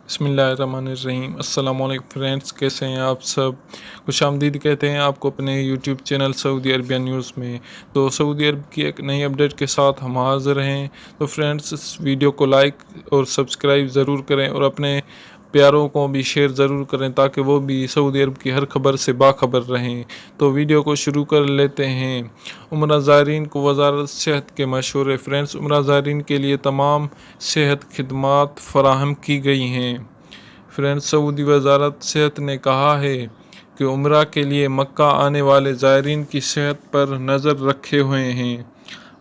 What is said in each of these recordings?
बिस्मिल्लाहिर्रहमानिर्रहीम। अस्सलाम वालेकुम फ्रेंड्स, कैसे हैं आप सब। खुश आमदीद कहते हैं आपको अपने YouTube channel Saudi Arabia news में। तो सऊदी अरब की एक नई अपडेट के साथ हम हाज़िर हैं। तो फ्रेंड्स, इस वीडियो को लाइक और सब्सक्राइब ज़रूर करें और अपने प्यारों को भी शेयर ज़रूर करें ताकि वो भी सऊदी अरब की हर खबर से बाखबर रहें। तो वीडियो को शुरू कर लेते हैं। उम्रा ज़ायरीन को वज़ारत सेहत के मशवरे। फ्रेंड्स, उम्रा ज़ायरीन के लिए तमाम सेहत खिदमात फराहम की गई हैं। फ्रेंड्स, सऊदी वज़ारत सेहत ने कहा है कि उम्रा के लिए मक्का आने वाले ज़ायरीन की सेहत पर नज़र रखे हुए हैं।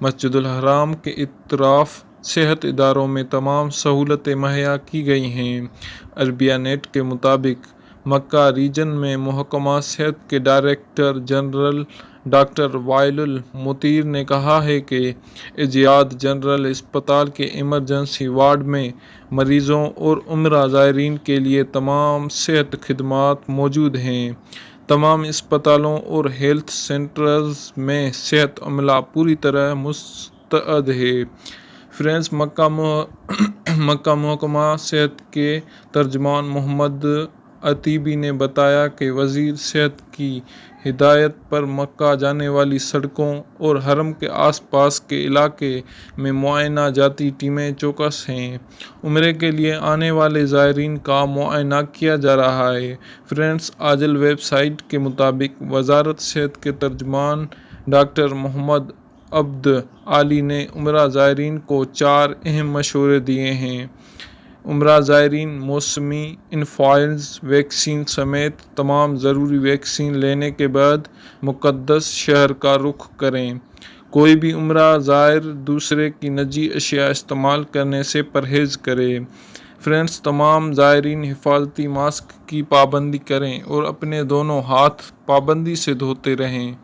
मस्जिदुल हराम के इतराफ़ सेहत इदारों में तमाम सहूलतें मुहैया की गई हैं। अरबिया नेट के मुताबिक मक्का रीजन में महकमा सेहत के डायरेक्टर जनरल डॉक्टर वाइलुल मुतीर ने कहा है कि इजियाद जनरल अस्पताल के इमरजेंसी वार्ड में मरीज़ों और उम्रा ज़ायरीन के लिए तमाम सेहत खिदमात मौजूद हैं। तमाम अस्पतालों और हेल्थ सेंटर्स में सेहत अमला पूरी तरह मुस्तैद है। फ्रेंड्स, मक्का महकमा सेहत के तर्जमान मोहम्मद अतीबी ने बताया कि वज़ीर सेहत की हिदायत पर मक्का जाने वाली सड़कों और हरम के आसपास के इलाके में मुआयना जाती टीमें चौकस हैं। उम्रे के लिए आने वाले ज़ायरीन का मुआयना किया जा रहा है। फ्रेंड्स, आजल वेबसाइट के मुताबिक वज़ारत सेहत के तर्जमान डॉक्टर मोहम्मद अब्द आली ने उम्रा ज़ायरीन को 4 अहम मशवरे दिए हैं। उम्रा ज़ायरीन मौसमी इन्फ्लुएंजा वैक्सीन समेत तमाम ज़रूरी वैक्सीन लेने के बाद मुक़द्दस शहर का रुख करें। कोई भी उम्रा ज़ायर दूसरे की निजी अशिया इस्तेमाल करने से परहेज़ करे। फ्रेंड्स, तमाम ज़ायरीन हिफाजती मास्क की पाबंदी करें और अपने दोनों हाथ पाबंदी से धोते रहें।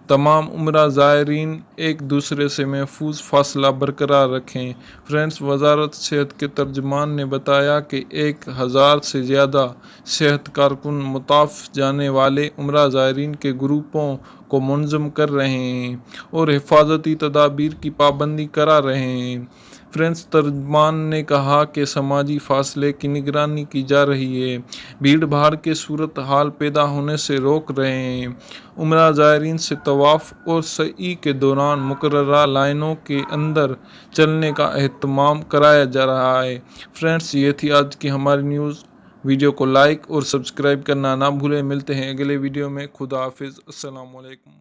तमाम उम्रा ज़ायरीन एक दूसरे से महफूज फासला बरकरार रखें। फ्रेंड्स, वज़ारत सेहत के तर्जमान ने बताया कि 1000 से ज़्यादा सेहत कारकुन मुताफ़ जाने वाले उम्रा ज़ायरीन के ग्रुपों को मुनज़्ज़म कर रहे हैं और हिफाजती तदाबीर की पाबंदी करा रहे हैं। फ्रेंड्स, तर्जमान ने कहा कि समाजी फासले की निगरानी की जा रही है, भीड़ भाड़ के सूरत हाल पैदा होने से रोक रहे हैं। उम्रा ज़ायरीन से तवाफ़ और सई के दौरान मुकर्ररा लाइनों के अंदर चलने का एहतमाम कराया जा रहा है। फ्रेंड्स, ये थी आज की हमारी न्यूज़। वीडियो को लाइक और सब्सक्राइब करना ना भूलें। मिलते हैं अगले वीडियो में। खुदा हाफिज़। अस्सलाम वालेकुम।